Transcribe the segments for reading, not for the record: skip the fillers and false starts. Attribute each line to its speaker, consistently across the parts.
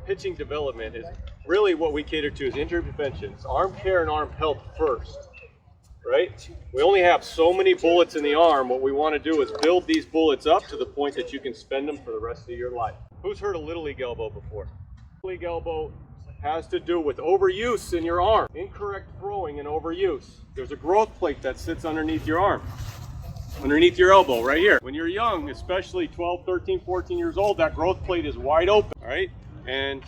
Speaker 1: pitching development is really what we cater to is injury prevention. It's arm care and arm health first, right? We only have so many bullets in the arm. What we want to do is build these bullets up to the point that you can spend them for the rest of your life. Who's heard of Little League elbow before? Little League elbow has to do with overuse in your arm. Incorrect throwing and overuse. There's a growth plate that sits underneath your arm, underneath your elbow right here. When you're young, especially 12, 13, 14 years old, that growth plate is wide open, all right? And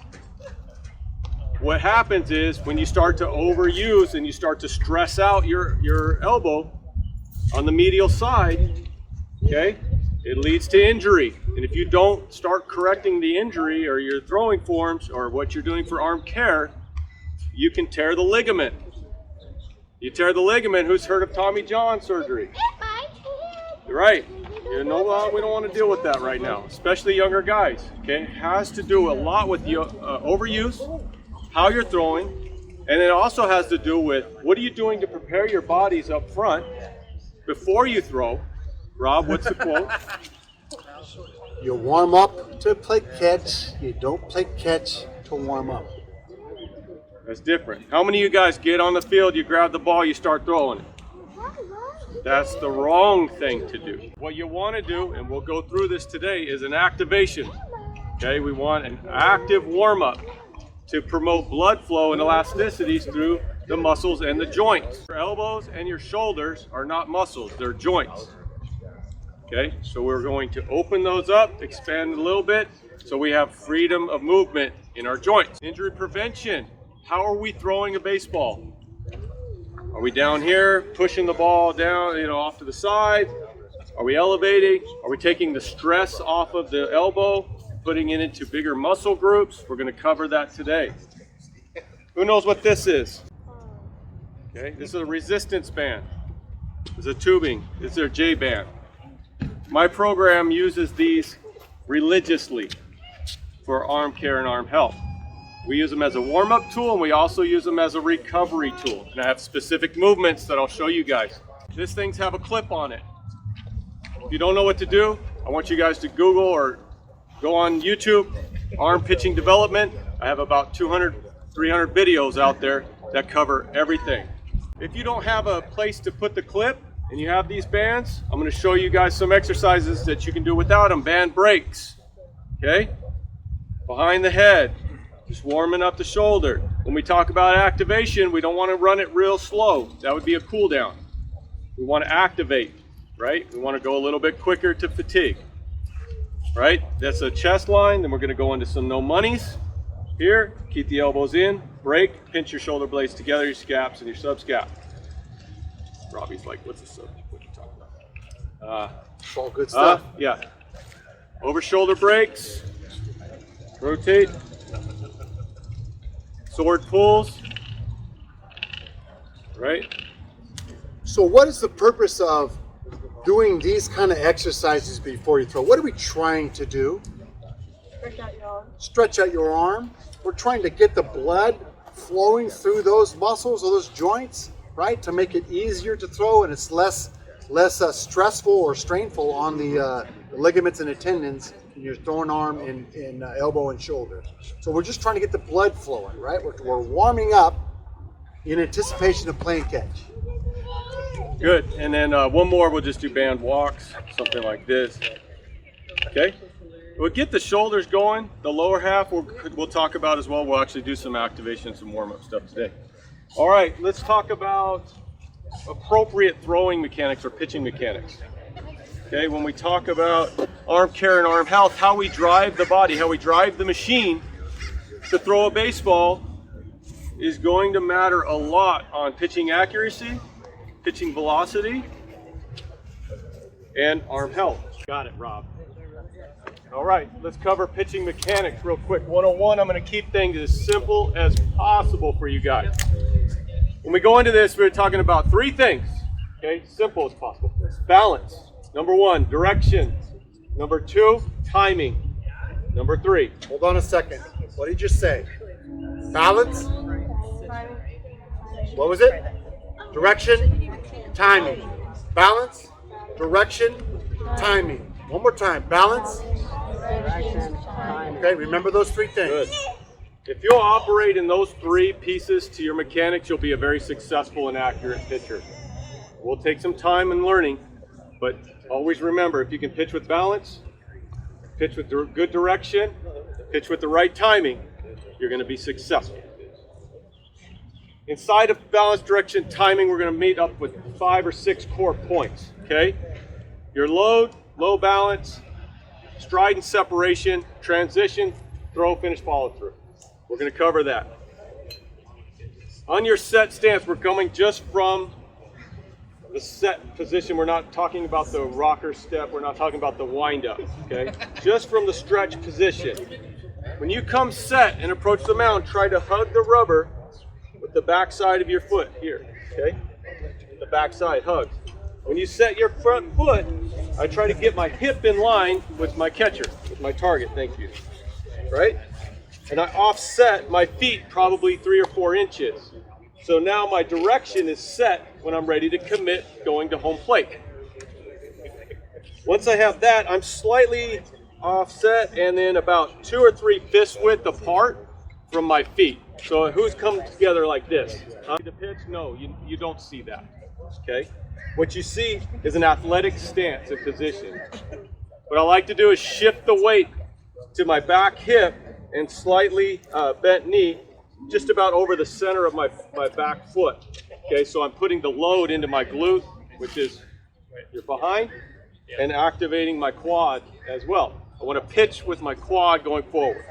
Speaker 1: what happens is when you start to overuse and you start to stress out your elbow on the medial side, okay, it leads to injury. And if you don't start correcting the injury or your throwing forms or what you're doing for arm care, you can tear the ligament. You tear the ligament, who's heard of Tommy John surgery? Right. You know what? We don't want to deal with that right now, especially younger guys. Okay, it has to do a lot with the overuse, how you're throwing, and it also has to do with what are you doing to prepare your bodies up front before you throw. Rob, what's the quote?
Speaker 2: You warm up to play catch. You don't play catch to warm up.
Speaker 1: That's different. How many of you guys get on the field, you grab the ball, you start throwing it? That's the wrong thing to do. What you want to do, and we'll go through this today, is an activation. Okay, we want an active warm-up to promote blood flow and elasticities through the muscles and the joints. Your elbows and your shoulders are not muscles, they're joints. Okay, so we're going to open those up, expand a little bit, so we have freedom of movement in our joints. Injury prevention. How are we throwing a baseball? Are we down here, pushing the ball down, off to the side? Are we elevating? Are we taking the stress off of the elbow, putting it into bigger muscle groups? We're going to cover that today. Who knows what this is? Okay, this is a resistance band. This is a tubing. This is a J band. My program uses these religiously for arm care and arm health. We use them as a warm-up tool, and we also use them as a recovery tool. And I have specific movements that I'll show you guys. These things have a clip on it. If you don't know what to do, I want you guys to Google or go on YouTube, arm pitching development. I have about 200, 300 videos out there that cover everything. If you don't have a place to put the clip and you have these bands, I'm going to show you guys some exercises that you can do without them. Band breaks, okay? Behind the head. Just warming up the shoulder. When we talk about activation, we don't want to run it real slow. That would be a cool down. We want to activate, right? We want to go a little bit quicker to fatigue, right? That's a chest line. Then we're going to go into some no monies. Here, keep the elbows in, break, pinch your shoulder blades together, your scaps and your subscap. Robbie's like, what's the sub? What are you talking about?
Speaker 2: It's all good stuff.
Speaker 1: Yeah. Over shoulder breaks. Rotate. Sword pulls, right?
Speaker 2: So what is the purpose of doing these kind of exercises before you throw? What are we trying to do?
Speaker 3: Stretch out your arm.
Speaker 2: Stretch out your arm. We're trying to get the blood flowing through those muscles or those joints, right? To make it easier to throw, and it's less stressful or strainful on the ligaments and the tendons in your throwing arm and elbow and shoulder. So we're just trying to get the blood flowing, right? We're warming up in anticipation of playing catch.
Speaker 1: Good. And then one more, we'll just do band walks, something like this. Okay? We'll get the shoulders going. The lower half we'll talk about as well. We'll actually do some activation, some warm-up stuff today. All right, let's talk about appropriate throwing mechanics or pitching mechanics. Okay, when we talk about arm care and arm health, how we drive the body, how we drive the machine to throw a baseball is going to matter a lot on pitching accuracy, pitching velocity, and arm health. Got it, Rob. All right, let's cover pitching mechanics real quick. 101, I'm going to keep things as simple as possible for you guys. When we go into this, we're talking about three things, okay? Simple as possible. Balance. Number one, direction. Number two, timing. Number three.
Speaker 2: Hold on a second. What did you just say? Balance? What was it? Direction, timing. Balance, direction, timing. One more time. Balance. Okay, remember those three things.
Speaker 1: Good. If you'll operate in those three pieces to your mechanics, you'll be a very successful and accurate pitcher. It will take some time and learning, but always remember, if you can pitch with balance, pitch with good direction, pitch with the right timing, you're going to be successful. Inside of balance, direction, timing, we're going to meet up with 5 or 6 core points, okay? Your load, low balance, stride and separation, transition, throw, finish, follow through. We're going to cover that. On your set stance, we're coming just from the set position. We're not talking about the rocker step. We're not talking about the wind up, okay? Just from the stretch position. When you come set and approach the mound, try to hug the rubber with the back side of your foot here, okay? The back side hugs. When you set your front foot, I try to get my hip in line with my catcher, with my target, thank you, right? And I offset my feet probably 3 or 4 inches. So now my direction is set when I'm ready to commit going to home plate. Once I have that, I'm slightly offset and then about 2 or 3 fist width apart from my feet. So who's come together like this? The pitch? No, you don't see that, okay? What you see is an athletic stance and position. What I like to do is shift the weight to my back hip and slightly bent knee, just about over the center of my back foot. Okay, so I'm putting the load into my glute, which is your behind, and activating my quad as well. I want to pitch with my quad going forward.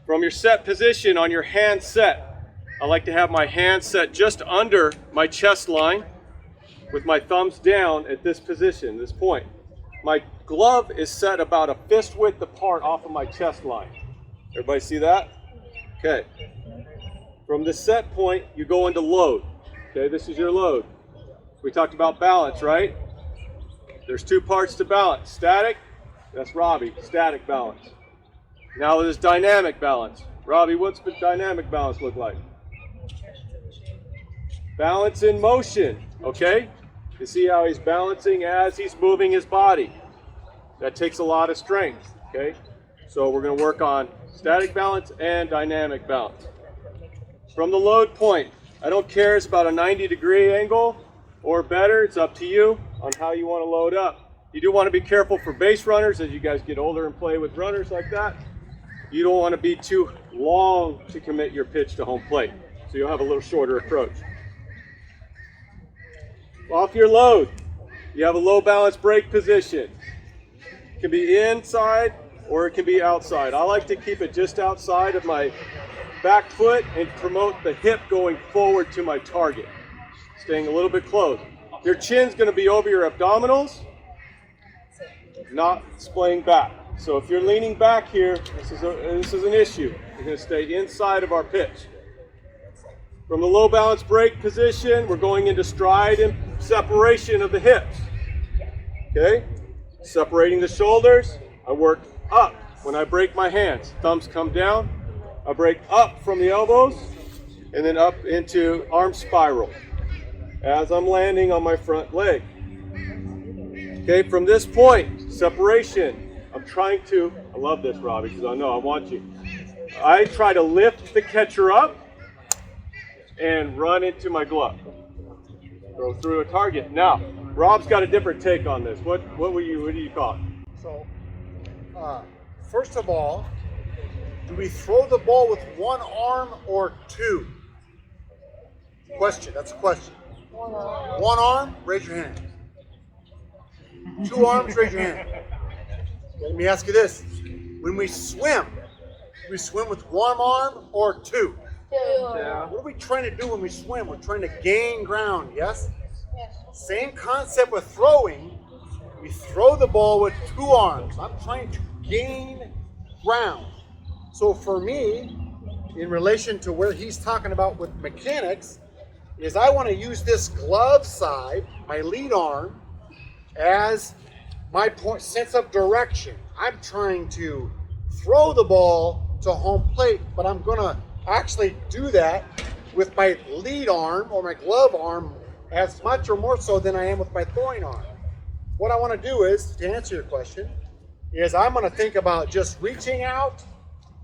Speaker 1: From your set position on your hand set, I like to have my hand set just under my chest line with my thumbs down at this position, this point. My glove is set about a fist width apart off of my chest line. Everybody see that? Okay. From the set point, you go into load. Okay, this is your load. We talked about balance, right? There's 2 parts to balance. Static, that's Robbie, static balance. Now there's dynamic balance. Robbie, what's the dynamic balance look like? Balance in motion, okay? You see how he's balancing as he's moving his body. That takes a lot of strength, okay? So we're going to work on static balance and dynamic balance. From the load point, I don't care, it's about a 90-degree angle or better. It's up to you on how you want to load up. You do want to be careful for base runners as you guys get older and play with runners like that. You don't want to be too long to commit your pitch to home plate. So you'll have a little shorter approach. Off your load, you have a low balance break position. It can be inside or it can be outside. I like to keep it just outside of my back foot and promote the hip going forward to my target, staying a little bit close. Your chin's going to be over your abdominals, not splaying back. So if you're leaning back here, this is an issue. You're going to stay inside of our pitch. From the low balance break position, we're going into stride and separation of the hips. Okay? Separating the shoulders, I work up when I break my hands. Thumbs come down. I break up from the elbows and then up into arm spiral as I'm landing on my front leg. Okay, from this point, separation. I'm trying to, I love this, Robbie, because I know I want you. I try to lift the catcher up and run into my glove. Throw through a target. Now, Rob's got a different take on this. What do you call it?
Speaker 2: So, first of all, do we throw the ball with 1 arm or 2? Question, that's a question. 1 arm, raise your hand. 2 arms, raise your hand. Let me ask you this. When we swim with 1 arm or 2?
Speaker 3: Yeah.
Speaker 2: What are we trying to do when we swim? We're trying to gain ground, yes? Same concept with throwing. We throw the ball with 2 arms. I'm trying to gain ground. So for me, in relation to where he's talking about with mechanics, is I want to use this glove side, my lead arm, as my point, sense of direction. I'm trying to throw the ball to home plate, but I'm going to actually do that with my lead arm or my glove arm as much or more so than I am with my throwing arm. What I want to do is, to answer your question, is I'm going to think about just reaching out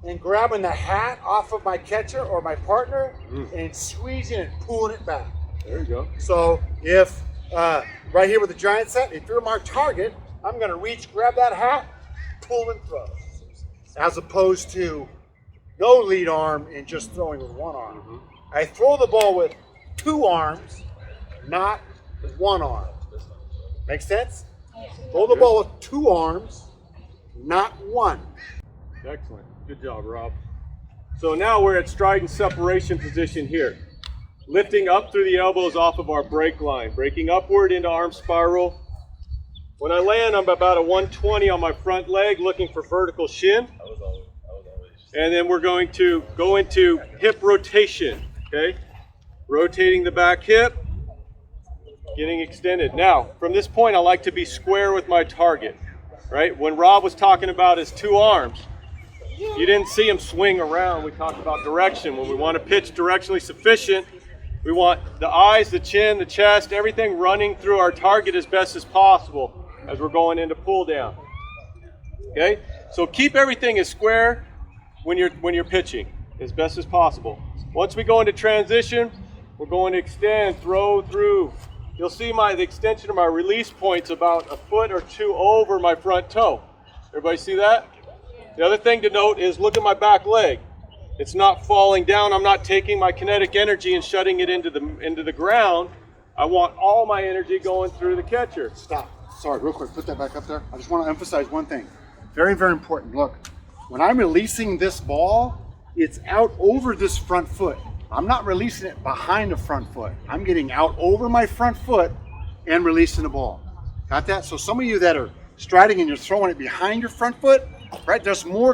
Speaker 2: and grabbing the hat off of my catcher or my partner and squeezing and pulling it back.
Speaker 1: There you go.
Speaker 2: So if, right here with the giant set, if you're my target, I'm gonna reach, grab that hat, pull and throw. As opposed to no lead arm and just throwing with one arm. I throw the ball with two arms, not one arm. Make sense? Throw the ball with two arms, not one.
Speaker 1: Excellent. Good job, Rob. So now we're at stride and separation position here. Lifting up through the elbows off of our break line, breaking upward into arm spiral. When I land, I'm about a 120 on my front leg, looking for vertical shin. And then we're going to go into hip rotation, okay? Rotating the back hip, getting extended. Now, from this point, I like to be square with my target, right? When Rob was talking about his two arms, you didn't see him swing around. We talked about direction. When we want to pitch directionally sufficient, we want the eyes, the chin, the chest, everything running through our target as best as possible as we're going into pull down. Okay? So keep everything as square when you're pitching as best as possible. Once we go into transition, we're going to extend, throw through. You'll see the extension of my release point's about a foot or two over my front toe. Everybody see that? The other thing to note is look at my back leg. It's not falling down. I'm not taking my kinetic energy and shutting it into the ground. I want all my energy going through the catcher.
Speaker 2: Stop. Sorry, real quick, put that back up there. I just want to emphasize one thing. Very, very important. Look, when I'm releasing this ball, it's out over this front foot. I'm not releasing it behind the front foot. I'm getting out over my front foot and releasing the ball. Got that? So some of you that are striding and you're throwing it behind your front foot, right? There's more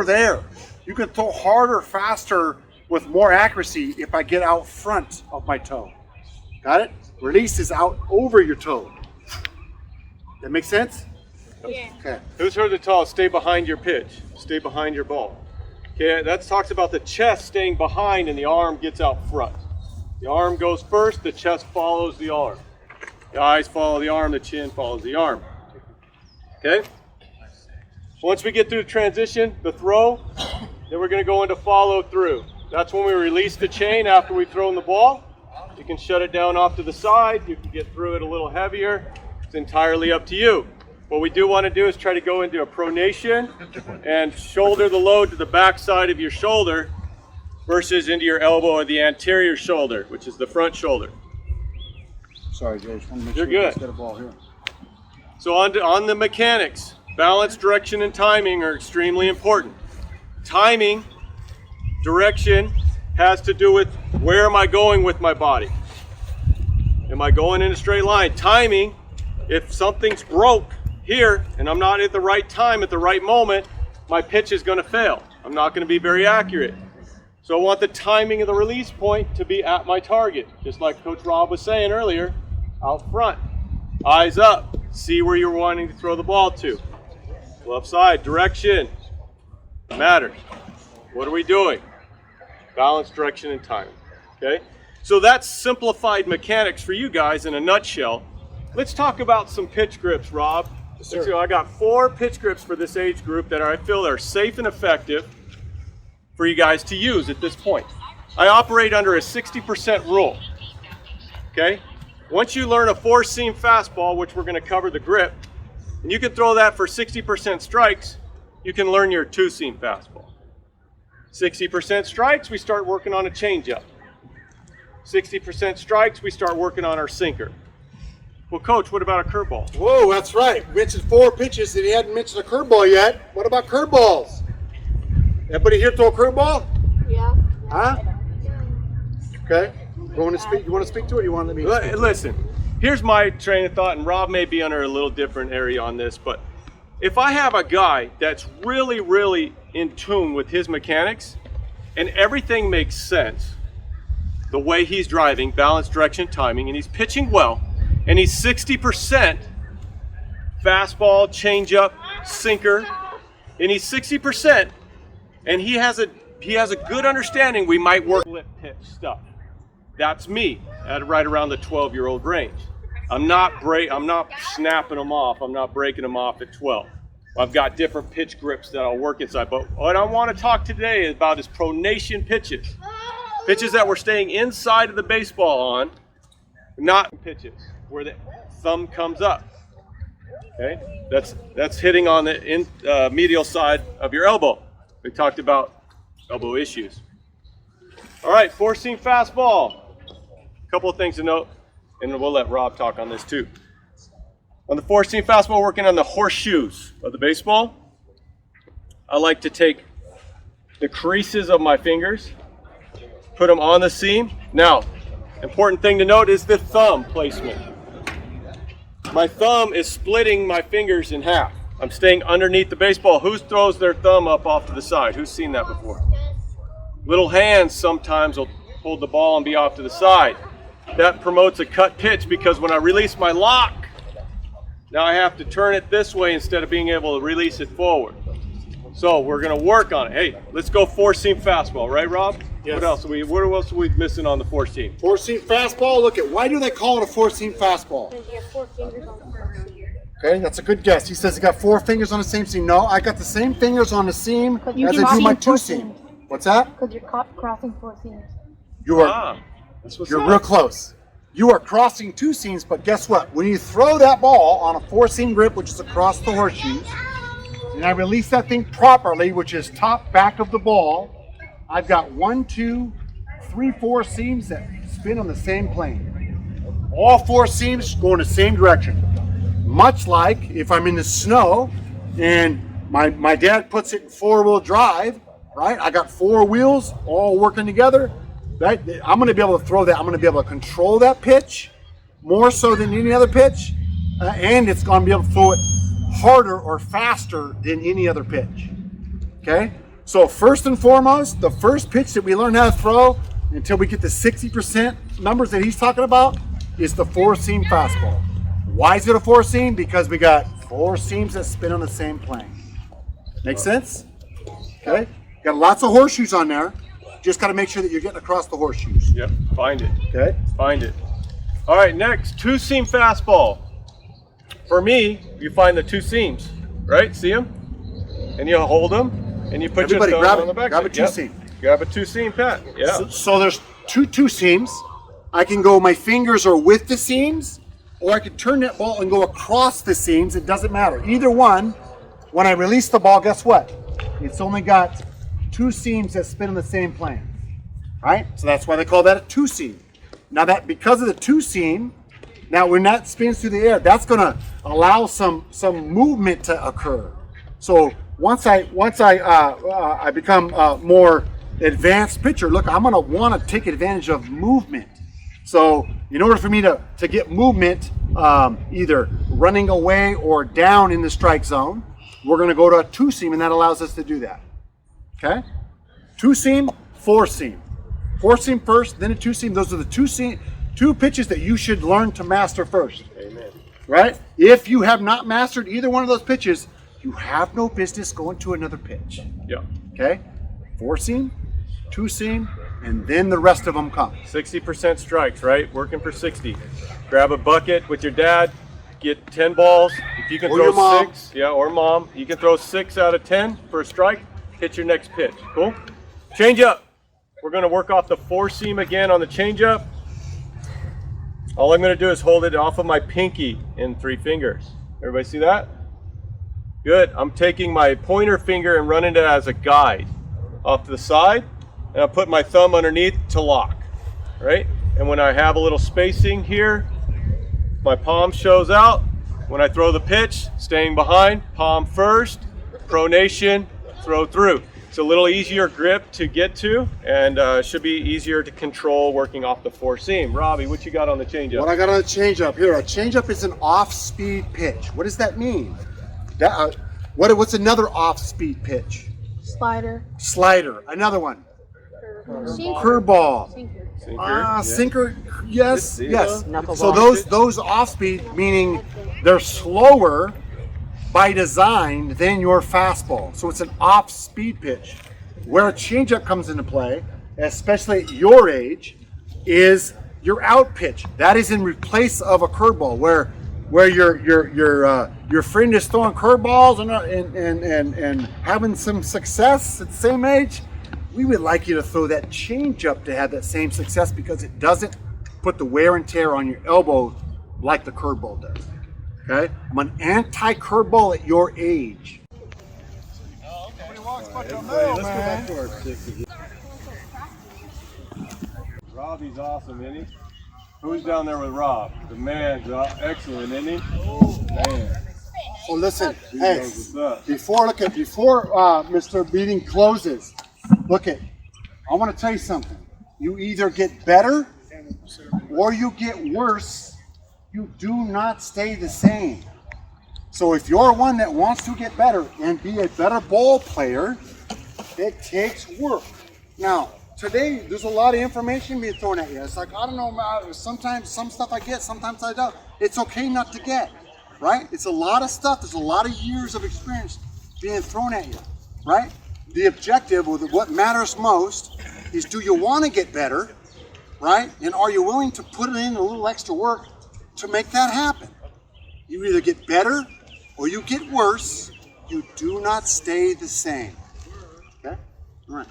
Speaker 2: there. You can throw harder, faster, with more accuracy if I get out front of my toe. Got it? Release is out over your toe. That make sense?
Speaker 3: Yeah.
Speaker 2: Okay.
Speaker 1: Who's heard the tall? Stay behind your pitch. Stay behind your ball. Okay, that talks about the chest staying behind and the arm gets out front. The arm goes first, the chest follows the arm. The eyes follow the arm, the chin follows the arm. Okay? Once we get through the transition, the throw, then we're going to go into follow through. That's when we release the chain after we've thrown the ball. You can shut it down off to the side. You can get through it a little heavier. It's entirely up to you. What we do want to do is try to go into a pronation and shoulder the load to the back side of your shoulder versus into your elbow or the anterior shoulder, which is the front shoulder.
Speaker 2: Sorry, Joe. Just want to make
Speaker 1: You're
Speaker 2: sure you
Speaker 1: good.
Speaker 2: get a ball here.
Speaker 1: So on the mechanics, balance, direction, and timing are extremely important. Timing, direction, has to do with where am I going with my body? Am I going in a straight line? Timing, if something's broke here and I'm not at the right time, at the right moment, my pitch is going to fail. I'm not going to be very accurate. So I want the timing of the release point to be at my target, just like Coach Rob was saying earlier, out front. Eyes up, see where you're wanting to throw the ball to. Left side, direction matters. What are we doing? Balance, direction, and timing. Okay? So that's simplified mechanics for you guys in a nutshell. Let's talk about some pitch grips, Rob.
Speaker 2: Sure.
Speaker 1: So I got 4 pitch grips for this age group that I feel are safe and effective for you guys to use at this point. I operate under a 60% rule. Okay? Once you learn a 4-seam fastball, which we're going to cover the grip, and you can throw that for 60% strikes, you can learn your 2-seam fastball. 60% strikes, we start working on a changeup. 60% strikes, we start working on our sinker. Well, Coach, what about a curveball?
Speaker 2: Whoa, that's right. We mentioned 4 pitches and he hadn't mentioned a curveball yet. What about curveballs? Everybody here throw a curveball?
Speaker 3: Yeah.
Speaker 2: Huh? Okay. You want to speak to it or you want to let me speak?
Speaker 1: Listen, here's my train of thought, and Rob may be under a little different area on this, but if I have a guy that's really, really in tune with his mechanics and everything makes sense, the way he's driving, balance, direction, timing, and he's pitching well, and he's 60% fastball, changeup, sinker, and he's 60%, and he has a good understanding, we might work lip pitch stuff. That's me at right around the 12-year-old range. I'm not snapping them off. I'm not breaking them off at 12. I've got different pitch grips that I'll work inside. But what I want to talk today about is pronation pitches. Pitches that we're staying inside of the baseball on, not pitches where the thumb comes up. Okay, that's hitting on the medial side of your elbow. We talked about elbow issues. All right, four-seam fastball. A couple of things to note, and we'll let Rob talk on this too. On the four-seam fastball, working on the horseshoes of the baseball, I like to take the creases of my fingers, put them on the seam. Now, important thing to note is the thumb placement. My thumb is splitting my fingers in half. I'm staying underneath the baseball. Who throws their thumb up off to the side? Who's seen that before? Little hands sometimes will hold the ball and be off to the side. That promotes a cut pitch because when I release my lock, now I have to turn it this way instead of being able to release it forward. So we're going to work on it. Hey, let's go four-seam fastball, right, Rob?
Speaker 2: Yes.
Speaker 1: What else are we missing on the four-seam?
Speaker 2: Four-seam fastball. Look at, why do they call it a four-seam fastball?
Speaker 3: Because you have 4 fingers on the first seam.
Speaker 2: Okay, that's a good guess. He says he got 4 fingers on the same seam. No, I got the same fingers on the seam as
Speaker 3: you
Speaker 2: I
Speaker 3: can
Speaker 2: do my
Speaker 3: see 4
Speaker 2: two-seam.
Speaker 3: seams.
Speaker 2: What's that?
Speaker 3: Because you're crossing 4 seams.
Speaker 2: You're real close. You are crossing 2 seams, but guess what? When you throw that ball on a 4-seam grip, which is across the horseshoes, and I release that thing properly, which is top back of the ball, I've got 1, 2, 3, 4 seams that spin on the same plane. All 4 seams go in the same direction. Much like if I'm in the snow and my dad puts it in 4-wheel drive, right? I got 4 wheels all working together. I'm going to be able to throw that. I'm going to be able to control that pitch more so than any other pitch, and it's going to be able to throw it harder or faster than any other pitch. Okay? So first and foremost, the first pitch that we learn how to throw until we get the 60% numbers that he's talking about is the 4-seam fastball. Why is it a 4-seam? Because we got 4 seams that spin on the same plane. Make sense? Okay? Got lots of horseshoes on there. Just got to make sure that you're getting across the horseshoes.
Speaker 1: Yep, find it.
Speaker 2: Okay?
Speaker 1: Find it. All right, next, 2-seam fastball. For me, you find the 2 seams, right? See them? And you hold them, and you put
Speaker 2: Everybody
Speaker 1: your
Speaker 2: grab
Speaker 1: thumb on the back.
Speaker 2: a 2-seam.
Speaker 1: Grab a 2-seam, Pat. Yeah.
Speaker 2: So there's two seams. I can go, my fingers are with the seams, or I can turn that ball and go across the seams. It doesn't matter. Either one, when I release the ball, guess what? It's only got 2 seams that spin in the same plane, right? So that's why they call that a 2-seam. Now that, because of the 2-seam, now when that spins through the air, that's going to allow some movement to occur. So once I become a more advanced pitcher, look, I'm going to want to take advantage of movement. So in order for me to get movement, either running away or down in the strike zone, we're going to go to a 2-seam, and that allows us to do that. Okay? 2-seam, 4-seam. 4-seam first, then a 2-seam. Those are the 2 pitches that you should learn to master first.
Speaker 1: Amen.
Speaker 2: Right? If you have not mastered either one of those pitches, you have no business going to another pitch.
Speaker 1: Yeah.
Speaker 2: Okay? 4-seam, 2-seam, and then the rest of them come.
Speaker 1: 60% strikes, right? Working for 60. Grab a bucket with your dad, get 10 balls. If you can
Speaker 2: Or
Speaker 1: throw
Speaker 2: your mom.
Speaker 1: 6, or mom, you can throw 6 out of 10 for a strike. Hit your next pitch. Cool? Change up. We're going to work off the 4-seam again on the change up. All I'm going to do is hold it off of my pinky in 3 fingers. Everybody see that? Good. I'm taking my pointer finger and running it as a guide off to the side, and I'll put my thumb underneath to lock, right? And when I have a little spacing here, my palm shows out. When I throw the pitch, staying behind, palm first, pronation, throw through. It's a little easier grip to get to, and should be easier to control working off the 4-seam. Robbie, what you got on the changeup?
Speaker 2: What I got on the changeup here, a changeup is an off-speed pitch. What does that mean? What's another off-speed pitch?
Speaker 3: Slider.
Speaker 2: Slider. Another one.
Speaker 3: Sinker.
Speaker 2: Curveball.
Speaker 3: Sinker.
Speaker 2: Sinker. Yes. Yes.
Speaker 4: Knuckleball.
Speaker 2: So those off-speed, meaning they're slower by design than your fastball. So it's an off-speed pitch. Where a changeup comes into play, especially at your age, is your out pitch. That is in place of a curveball, where where your friend is throwing curveballs and having some success at the same age, we would like you to throw that change up to have that same success, because it doesn't put the wear and tear on your elbow like the curveball does. Okay? I'm an anti-curveball at your age.
Speaker 1: Robbie's awesome, isn't he? Who's down there with Rob? The man's excellent, isn't he? Man.
Speaker 2: So listen, hey, before Mr. Beeding closes, I want to tell you something. You either get better or you get worse. You do not stay the same. So if you're one that wants to get better and be a better ball player, it takes work. Now, today, there's a lot of information being thrown at you. It's like, I don't know, sometimes some stuff I get, sometimes I don't. It's okay not to get, right? It's a lot of stuff. There's a lot of years of experience being thrown at you, right? The objective, or what matters most, is do you want to get better, right? And are you willing to put in a little extra work to make that happen? You either get better or you get worse. You do not stay the same. Okay? All right.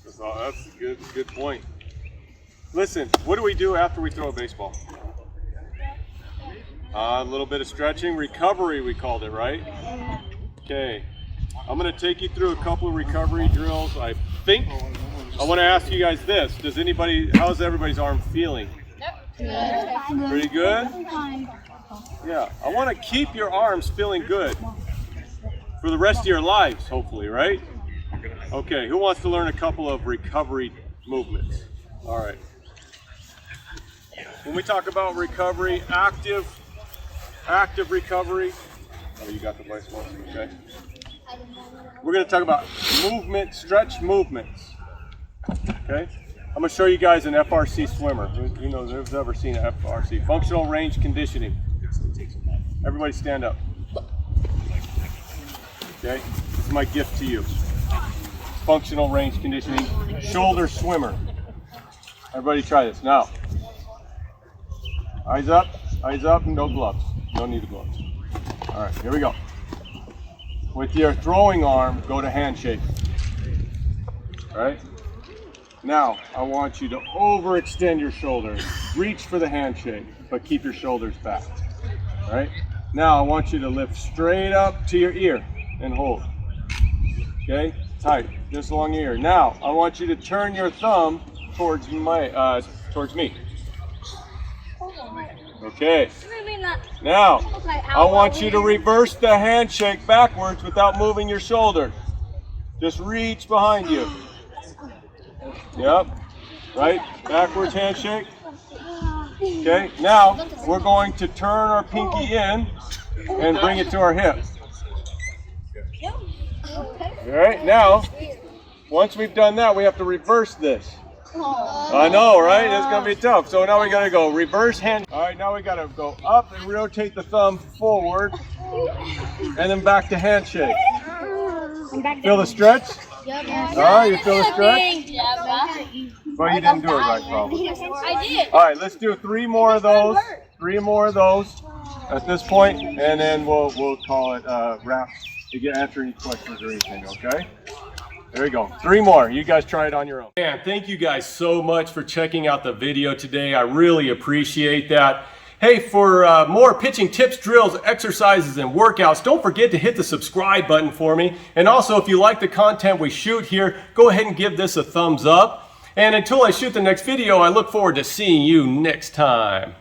Speaker 1: That's a good point. Listen, what do we do after we throw a baseball? A little bit of stretching, recovery we called it, right? Okay, I'm going to take you through a couple of recovery drills. I think I want to ask you guys this: how's everybody's arm feeling? Pretty good? Yeah, I want to keep your arms feeling good for the rest of your lives, hopefully, right? Okay, who wants to learn a couple of recovery movements? All right. When we talk about recovery, active recovery. Oh, you got the voice one, okay. We're going to talk about movement, stretch movements. Okay. I'm going to show you guys an FRC swimmer. Who knows who's ever seen an FRC? Functional range conditioning. Everybody stand up. Okay. This is my gift to you. Functional range conditioning, shoulder swimmer. Everybody try this now. Eyes up, no gloves. No need of gloves. All right, here we go. With your throwing arm, go to handshake. All right? Now, I want you to overextend your shoulders. Reach for the handshake, but keep your shoulders back. All right? Now, I want you to lift straight up to your ear and hold. Okay? Tight, just along your ear. Now, I want you to turn your thumb towards me. Okay. Now, I want you to reverse the handshake backwards without moving your shoulder. Just reach behind you. Yep. Right? Backwards handshake. Okay. Now, we're going to turn our pinky in and bring it to our hip. All right, now, once we've done that, we have to reverse this. I know, right? It's going to be tough. So now we got to go reverse hand. All right, now we got to go up and rotate the thumb forward, and then back to handshake. Feel the stretch? All right, you feel the stretch? Well, you didn't do it right, probably.
Speaker 3: I did.
Speaker 1: All right, let's do 3 more of those. 3 more of those at this point, and then we'll call it wrap. You can answer any questions or anything, okay? There you go. 3 more. You guys try it on your own. Man, thank you guys so much for checking out the video today. I really appreciate that. Hey, for more pitching tips, drills, exercises, and workouts, don't forget to hit the subscribe button for me. And also, if you like the content we shoot here, go ahead and give this a thumbs up. And until I shoot the next video, I look forward to seeing you next time.